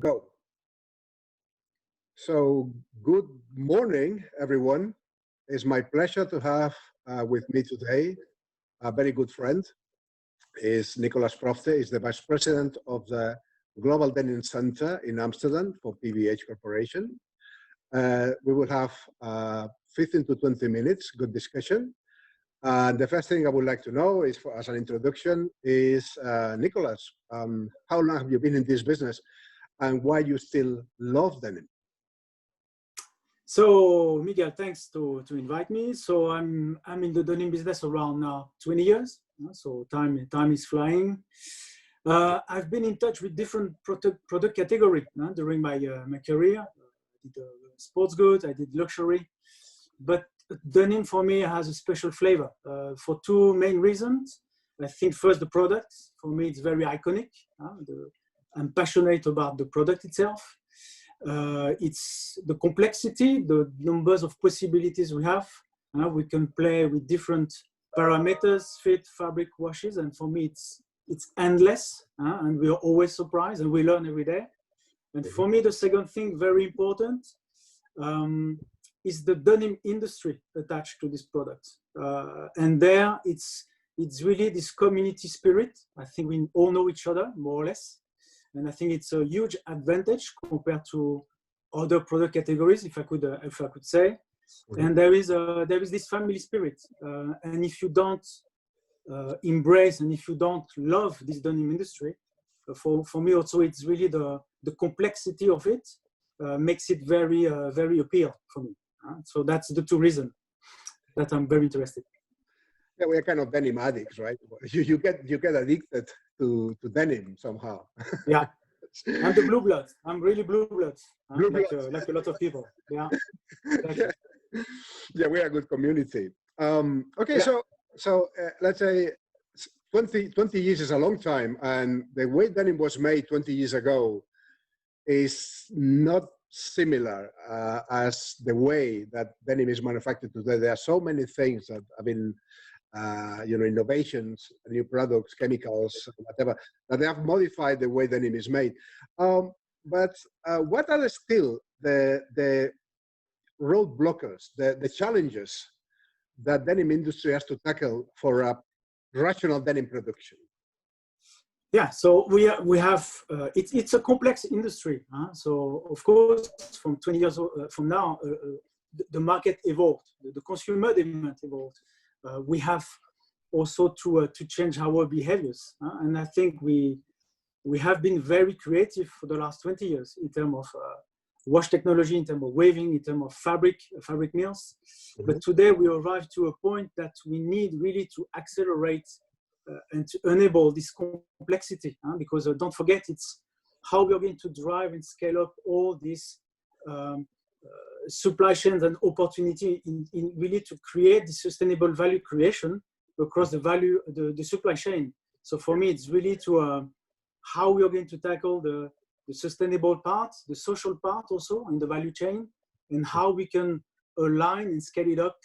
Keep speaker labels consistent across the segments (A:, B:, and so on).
A: Go. So, good morning, everyone. It's my pleasure to have with me today a very good friend. Is Nicolas Profte, is the Vice President of the Global Denim Center in Amsterdam for PVH Corporation. We will have 15 to 20 minutes, good discussion. The first thing I would like to know is, as an introduction, is Nicolas, how long have you been in this business and why you still love denim?
B: So Miguel, thanks to invite me. So I'm in the denim business around now 20 years. So time is flying. I've been in touch with different product category during my career. I did sports goods, I did luxury, but denim for me has a special flavor for two main reasons. I think first the product, for me it's very iconic. I'm passionate about the product itself. It's the complexity, the numbers of possibilities we have. We can play with different parameters, fit, fabric, washes, and for me it's endless, and we are always surprised and we learn every day. And for me, the second thing, very important, is the denim industry attached to this product. And there it's really this community spirit. I think we all know each other, more or less. And I think it's a huge advantage compared to other product categories, if I could say. And there is this family spirit. And if you don't embrace and if you don't love this denim industry, for me also it's really the complexity of it makes it very very appeal for me. So that's the two reasons that I'm very interested.
A: Yeah, we are kind of denim addicts, right? You get addicted to denim somehow.
B: Yeah, I'm the blue blood. I'm really blue blood. Like a lot of people. Yeah. Exactly.
A: Yeah, we are a good community. Okay,
B: Yeah.
A: so let's say 20 years is a long time, and the way denim was made 20 years ago is not similar as the way that denim is manufactured today. There are so many things that have been innovations, new products, chemicals, whatever, that they have modified the way denim is made. But what are still the roadblockers, the challenges that denim industry has to tackle for a rational denim production?
B: Yeah, so we have it's a complex industry. So of course, from 20 years from now, the market evolved, the consumer demand evolved. We have also to change our behaviors, and I think we have been very creative for the last 20 years in terms of wash technology, in terms of weaving, in terms of fabric mills. But today we arrive to a point that we need really to accelerate and to enable this complexity, because don't forget, it's how we're going to drive and scale up all these supply chains and opportunity in really to create the sustainable value creation across the supply chain. So for me, it's really to how we are going to tackle the sustainable part, the social part also in the value chain, and how we can align and scale it up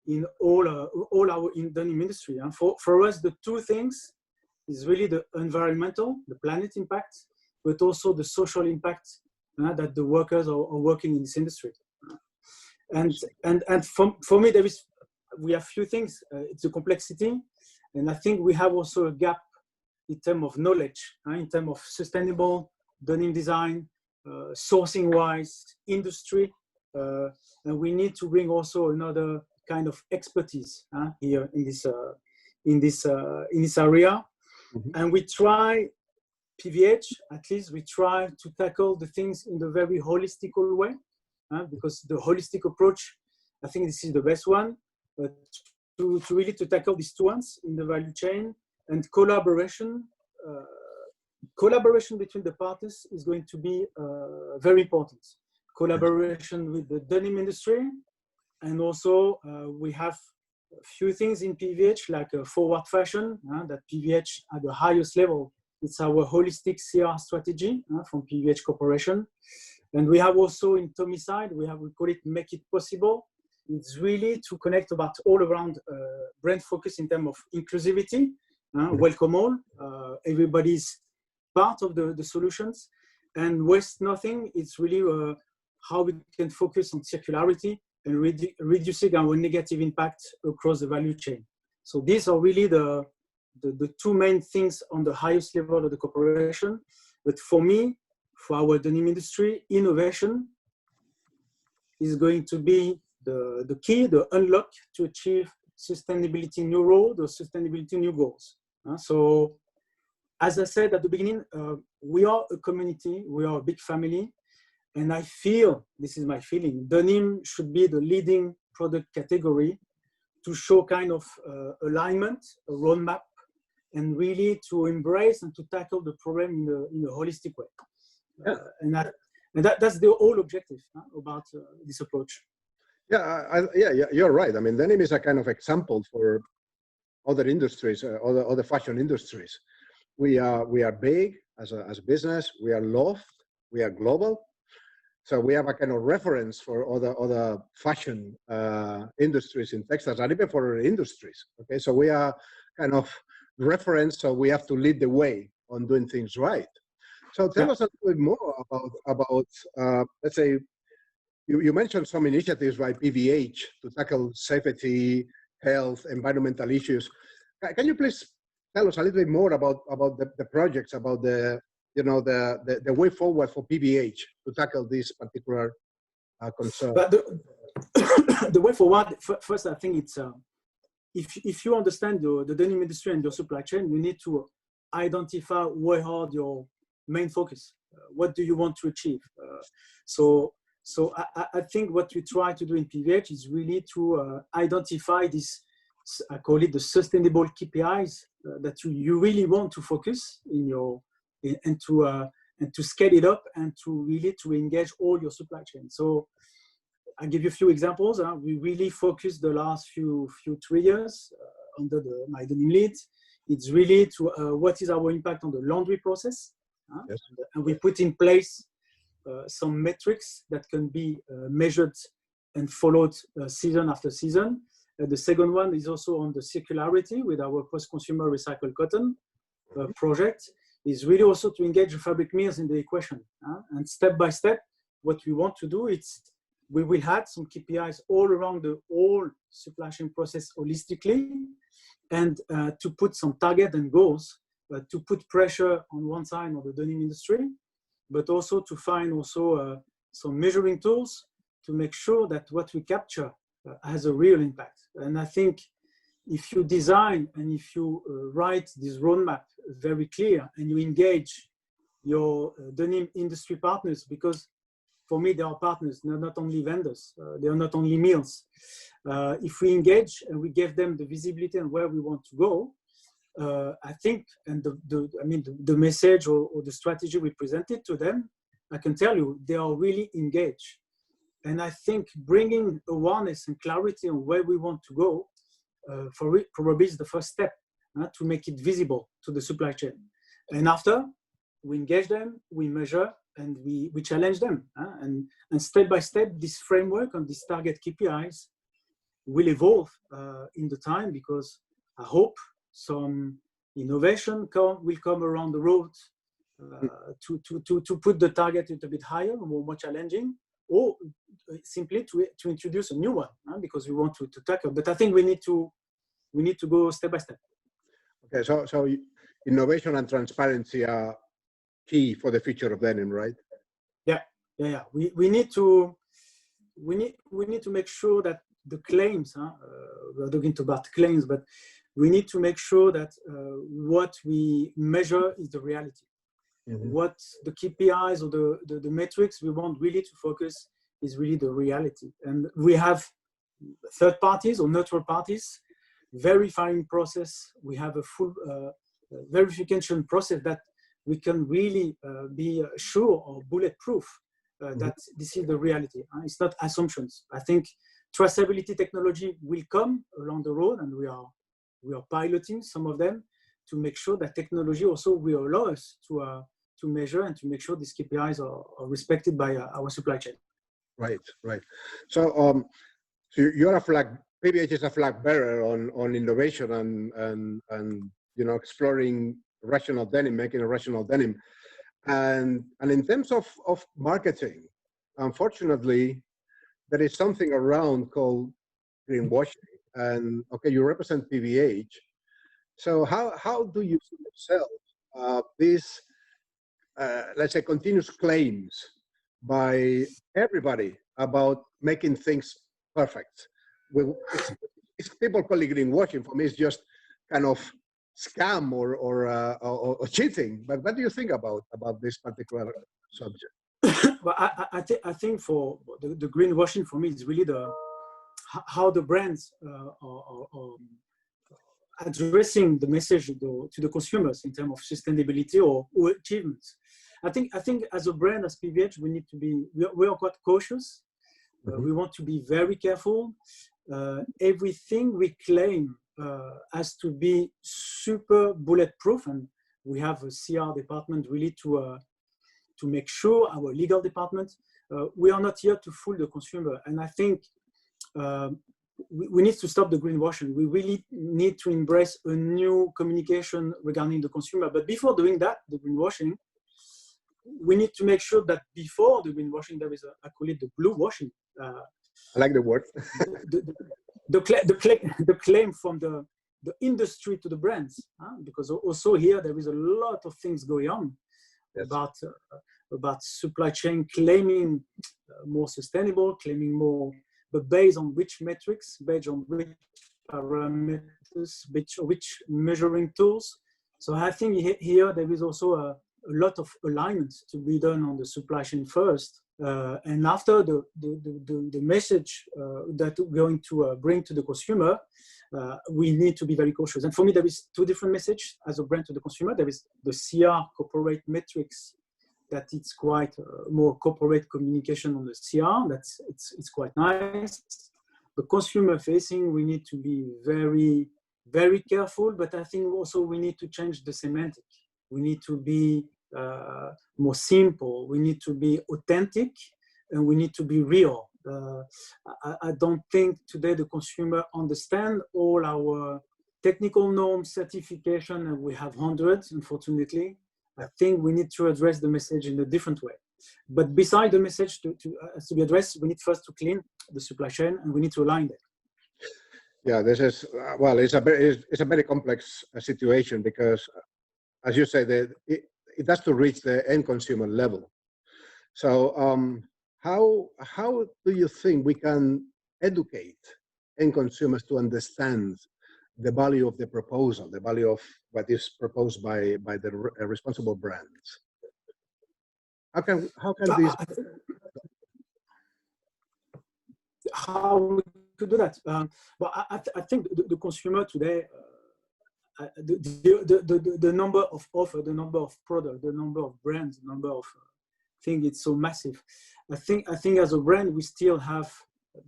B: in all our denim industry. And for us, the two things is really the environmental, the planet impact, but also the social impact that the workers are working in this industry. And for me, we have few things. It's the complexity, and I think we have also a gap in terms of knowledge, in terms of sustainable denim design, sourcing-wise, industry, and we need to bring also another kind of expertise here in this area. And we try, PVH, at least we try to tackle the things in the very holistical way, because the holistic approach, I think this is the best one, to really to tackle these two ones in the value chain. And collaboration between the parties is going to be very important. Collaboration with the denim industry, and also we have a few things in PVH like forward fashion that PVH at the highest level. It's our holistic CR strategy from PVH Corporation. And we have also in Tommy side, we call it Make It Possible. It's really to connect about all around brand focus in terms of inclusivity, welcome all, everybody's part of the solutions. and waste nothing. It's really how we can focus on circularity and reducing our negative impact across the value chain. So these are really the two main things on the highest level of the corporation. But for me, for our denim industry, innovation is going to be the key, the unlock to achieve sustainability new road or sustainability new goals. So as I said at the beginning, we are a community, we are a big family, and I feel, this is my feeling, denim should be the leading product category to show kind of alignment, a roadmap, and really to embrace and to tackle the problem in a holistic way. Yeah. And that's the whole objective about this approach.
A: Yeah, you're right. I mean, denim is a kind of example for other industries, other fashion industries. We are big as a business. We are loved. We are global. So we have a kind of reference for other fashion industries in textiles and even for industries. Okay, so we are kind of reference. So we have to lead the way on doing things right. So tell us a little bit more about let's say, you mentioned some initiatives by PVH to tackle safety, health, environmental issues. Can you please tell us a little bit more about the projects, about the way forward for PVH to tackle this particular concern?
B: But the way forward, first, I think it's if you understand the denim industry and your supply chain, you need to identify where are your main focus. What do you want to achieve? So I think what we try to do in PVH is really to identify this, I call it the sustainable KPIs that you really want to focus in your, and to scale it up and to really to engage all your supply chain. So I'll give you a few examples. We really focused the last few 3 years under my denim lead. It's really to what is our impact on the laundry process. Yes. And we put in place some metrics that can be measured and followed season after season. The second one is also on the circularity with our post-consumer recycled cotton project. Is really also to engage the fabric mills in the equation. And step by step, what we want to do is we will have some KPIs all around the whole supply chain process holistically, and to put some target and goals to put pressure on one side of the denim industry, but also to find also some measuring tools to make sure that what we capture has a real impact. And I think if you design and if you write this roadmap very clear and you engage your denim industry partners, because for me, they are partners, they're not only vendors, they are not only mills. If we engage and we give them the visibility and where we want to go, I think, and the message or the strategy we presented to them, I can tell you, they are really engaged. And I think bringing awareness and clarity on where we want to go, for it probably is the first step to make it visible to the supply chain. And after, we engage them, we measure, and we challenge them. And step by step, this framework and these target KPIs will evolve in the time, because I hope some innovation will come around the road to put the target a little bit higher, more challenging, or simply to introduce a new one, because we want to tackle. But I think we need to go step by step.
A: Okay, so innovation and transparency are key for the future of denim, right?
B: Yeah. We need to make sure that the claims, we're talking about claims, but we need to make sure that what we measure is the reality. Mm-hmm. What the KPIs or the metrics we want really to focus is really the reality. And we have third parties or neutral parties verifying process. We have a full verification process that we can really be sure or bulletproof that this is the reality. It's not assumptions. I think traceability technology will come along the road, and we are piloting some of them to make sure that technology also will allow us to measure and to make sure these KPIs are respected by our supply chain. Right.
A: So, you're PVH is a flag bearer on innovation and exploring rational denim, making a rational denim. And in terms of marketing, unfortunately, there is something around called greenwashing. And okay, you represent PVH. So how do you see yourself these, let's say, continuous claims by everybody about making things perfect? It's people call it greenwashing. For me, it's just kind of scam or cheating. But what do you think about this particular subject?
B: But I think for the greenwashing for me is really how the brands are addressing the message to the consumers in terms of sustainability or achievements. I think as a brand, as PVH, we need to be, we are quite cautious. We want to be very careful. Everything we claim has to be super bulletproof, and we have a CR department really to make sure, our legal department, we are not here to fool the consumer. And I think we need to stop the greenwashing. We really need to embrace a new communication regarding the consumer. But before doing that, the greenwashing, we need to make sure that before the greenwashing, there is I call it the blue washing.
A: I like the word.
B: the claim from the industry to the brands, because also here there is a lot of things going on. Yes. About supply chain claiming more sustainable, claiming more, but based on which metrics, based on which parameters, which measuring tools. So I think here there is also a lot of alignment to be done on the supply chain first, and after the message that we're going to bring to the consumer, we need to be very cautious. And for me, there is two different messages as a brand to the consumer. There is the CR, corporate metrics, that it's quite more corporate communication on the CR. It's quite nice. The consumer facing, we need to be very, very careful, but I think also we need to change the semantic. We need to be more simple. We need to be authentic, and we need to be real. I don't think today the consumer understand all our technical norms, certification, and we have hundreds, unfortunately. I think we need to address the message in a different way. But beside the message to be addressed, we need first to clean the supply chain, and we need to align that.
A: Yeah, this is, well, it's a very complex situation because, as you say, it has to reach the end consumer level. So how do you think we can educate end consumers to understand the value of the proposal, the value of what is proposed by the responsible brands? How can these?
B: How we could do that? But I think the consumer today, the number of offer, the number of product, the number of brands, the number of things, it's so massive. I think as a brand, we still have,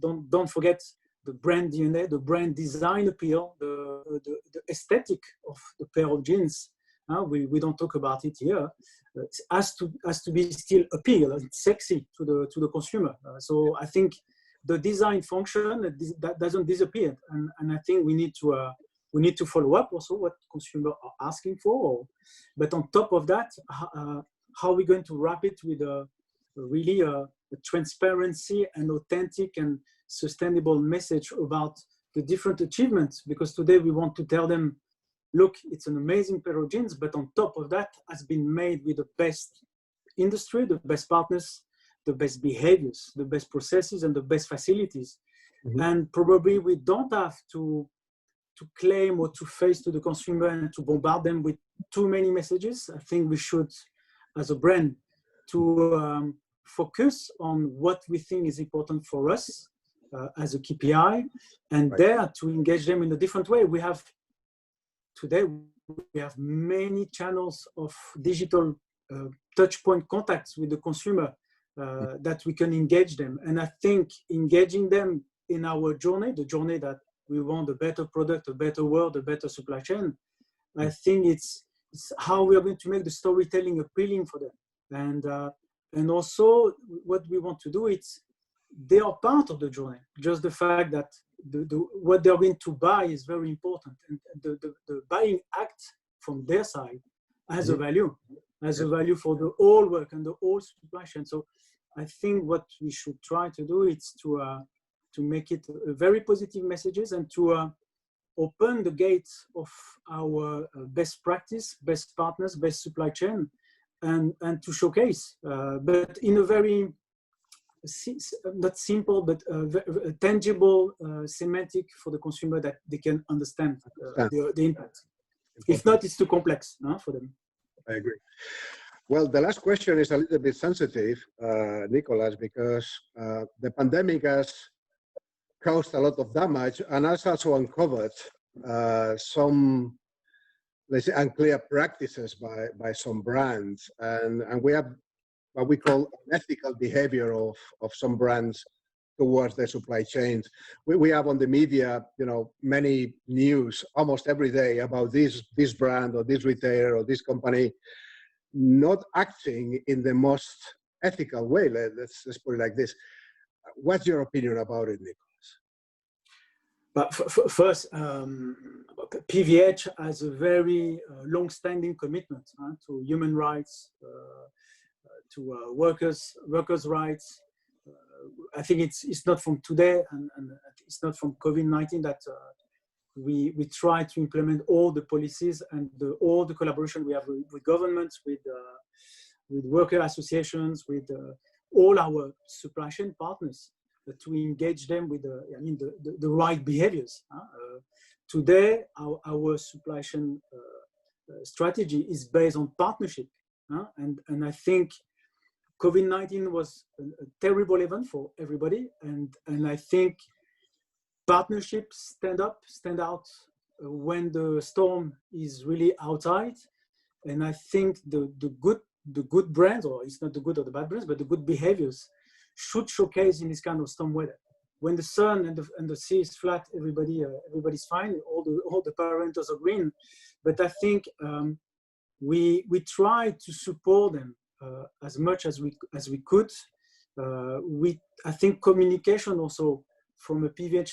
B: don't forget the brand DNA, the brand design appeal, the aesthetic of the pair of jeans. We don't talk about it here. It has to be still appeal and sexy to the consumer. So I think the design function that doesn't disappear, and I think we need to follow up also what consumers are asking for. But on top of that, how are we going to wrap it with really a transparency and authentic and sustainable message about the different achievements? Because today we want to tell them, look, it's an amazing pair of jeans, but on top of that has been made with the best industry, the best partners, the best behaviors, the best processes, and the best facilities. Mm-hmm. And probably we don't have to claim or to face to the consumer and to bombard them with too many messages. I think we should, as a brand, to focus on what we think is important for us as a KPI, and right there to engage them in a different way. Today we have many channels of digital touchpoint contacts with the consumer that we can engage them. And I think engaging them in our journey, the journey that we want a better product, a better world, a better supply chain, I think it's how we are going to make the storytelling appealing for them. And also what we want to do is they are part of the journey. Just the fact that what they're going to buy is very important. And the buying act from their side has a value. as a value for the whole work and the whole supply chain. So I think what we should try to do is to make it very positive messages and to open the gates of our best practice, best partners, best supply chain, and to showcase, but in a very not simple, but tangible semantic for the consumer that they can understand the impact. If not, it's too complex for them.
A: I agree. Well, the last question is a little bit sensitive, Nicolas, because the pandemic has caused a lot of damage and has also uncovered some, let's say, unclear practices by some brands, and we have what we call unethical behavior of some brands towards their supply chains. We have on the media, many news almost every day about this brand or this retailer or this company not acting in the most ethical way. Let's put it like this. What's your opinion about it, Nicolas?
B: But first, PVH has a very long-standing commitment to human rights, to workers' rights. I think it's not from today, and it's not from COVID-19 that we try to implement all the policies and all the collaboration we have with governments, with worker associations, with all our supply chain partners, to engage them with the right behaviors. Today, our supply chain strategy is based on partnership, and I think COVID-19 was a terrible event for everybody, and I think partnerships stand out when the storm is really outside. And I think the good brands, or it's not the good or the bad brands, but the good behaviors should showcase in this kind of storm weather. When the sun and the sea is flat, everybody's fine. All the parameters are green. But I think we try to support them as much as we could. I think communication also from a PVH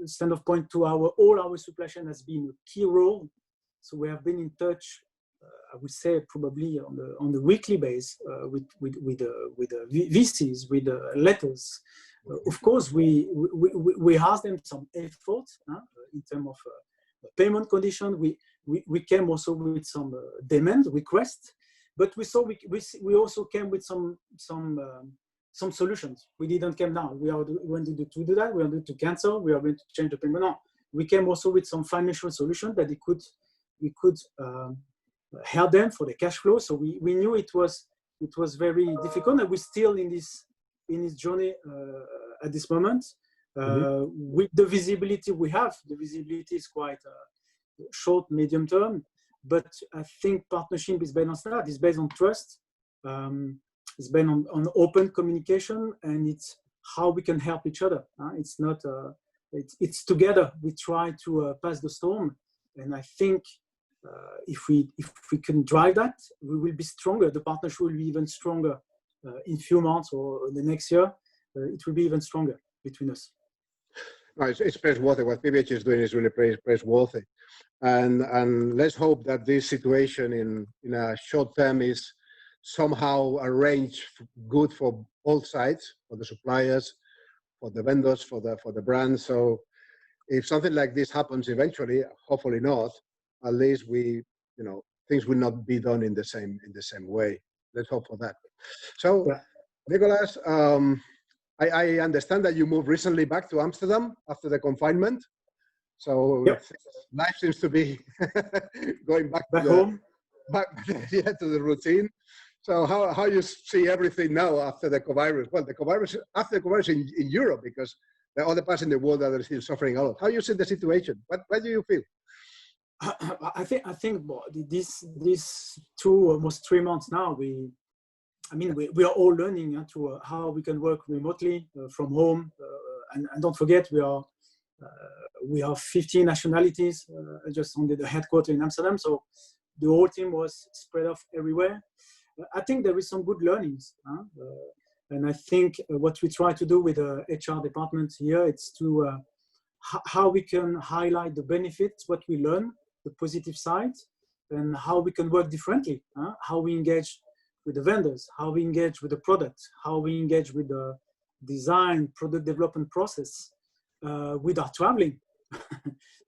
B: standpoint to all our supply chain has been a key role. So we have been in touch, I would say probably on the weekly basis with VCs, with letters. Of course, we asked them some effort in terms of payment condition. We came also with some demand requests, but we also came with some solutions. We didn't come now. We are going to do that. We are going to cancel. We are going to change the payment. No, we came also with some financial solution that we could help them for the cash flow. So we knew it was very difficult, and we're still in this journey at this moment. With the visibility we have, the visibility is quite short, medium term. But I think partnership is based on that. It's based on trust. It's based on open communication, and it's how we can help each other. It's not. It's together. We try to pass the storm, and I think if we can drive that, we will be stronger. The partnership will be even stronger in few months or the next year. It will be even stronger between us.
A: No, it's praiseworthy. What PVH is doing is really praiseworthy, and let's hope that this situation in a short term is somehow arranged good for all sides, for the suppliers, for the vendors, for the brands. So if something like this happens eventually, hopefully not, at least things will not be done in the same way. Let's hope for that. So, yeah. Nicolas, I understand that you moved recently back to Amsterdam after the confinement. So yep. Life seems to be going back home, to the routine. So how you see everything now after the virus? Well, after the virus in Europe, because there are other parts in the world that are still suffering a lot. How you see the situation? What do you feel?
B: I think these 2 almost 3 months now, we are all learning to how we can work remotely from home, and don't forget we are 15 nationalities just on the headquarters in Amsterdam, so the whole team was spread off everywhere. I think there is some good learnings, and I think what we try to do with the HR department here, it's to how we can highlight the benefits, what we learn, the positive side, and how we can work differently, how we engage with the vendors, how we engage with the product, how we engage with the design, product development process, without traveling.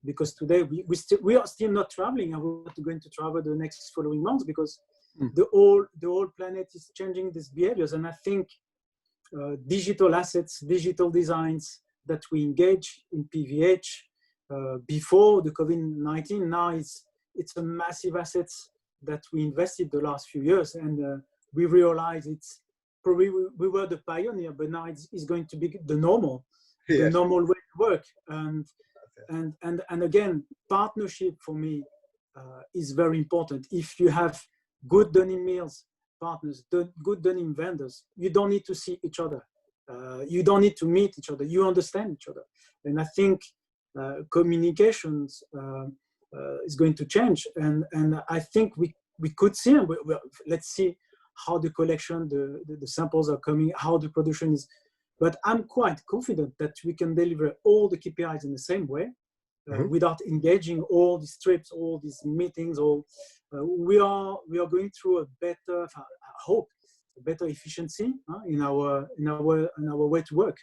B: Because today we are still not traveling, and we're not going to travel the next following months because the whole planet is changing these behaviors. And I think digital assets, digital designs that we engage in PVH before the COVID-19, now it's a massive assets that we invested the last few years, and we realize it's probably we were the pioneer, but now it's going to be the normal, the normal way to work. And again, partnership for me is very important. If you have good denim mills partners, good denim vendors, you don't need to see each other. You don't need to meet each other. You understand each other. And I think communications is going to change. And I think we could see, let's see how the collection, the samples are coming, how the production is. But I'm quite confident that we can deliver all the KPIs in the same way without engaging all these trips, all these meetings. We are going through a better, I hope, a better efficiency in our way to work.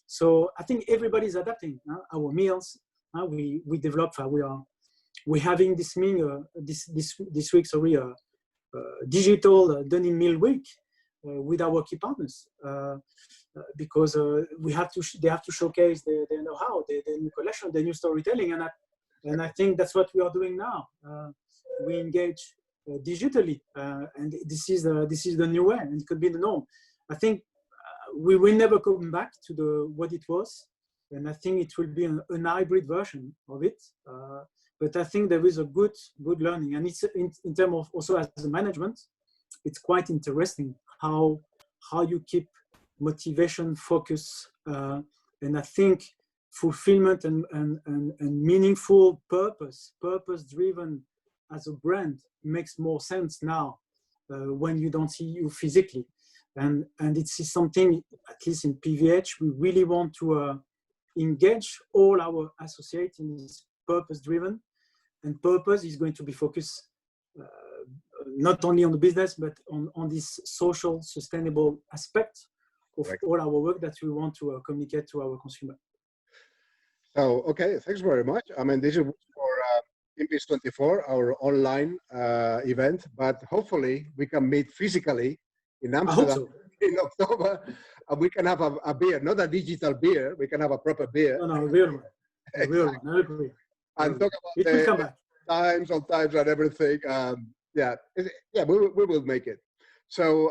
B: So I think everybody's adapting. Our meals, we develop. We're having this meal this week. Sorry, digital denim meal week with our key partners because they have to showcase their know-how, their new collection, their new storytelling, and I think that's what we are doing now. We engage digitally, and this is the new way, and it could be the norm. I think we will never come back to what it was, and I think it will be an hybrid version of it. But I think there is a good learning, and it's in terms of also as a management, it's quite interesting how you keep motivation, focus, and I think fulfillment and meaningful purpose-driven as a brand makes more sense now when you don't see you physically, and it's something, at least in PVH, we really want to engage all our associates in this purpose-driven, and purpose is going to be focused not only on the business, but on this social, sustainable aspect of all our work that we want to communicate to our consumer.
A: So, okay, thanks very much. I mean, this is for Impis 24, our online event, but hopefully we can meet physically in Amsterdam in October, and we can have a beer, not a digital beer, we can have a proper beer.
B: No, real one. Real one, I agree.
A: And talk about the times and everything. We will make it. So,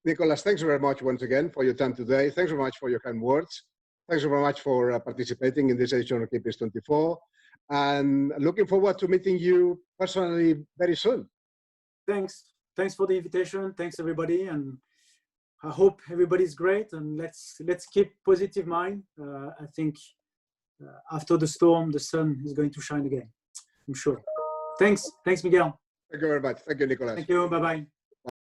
A: Nicolas, thanks very much once again for your time today. Thanks very much for your kind words. Thanks very much for participating in this edition of Impis 24. And looking forward to meeting you personally very soon.
B: Thanks for the invitation. Thanks everybody, and I hope everybody's great. And let's keep positive mind. I think after the storm, the sun is going to shine again, I'm sure. Thanks, Miguel.
A: Thank you very much. Thank you, Nicolas.
B: Thank you. Bye bye.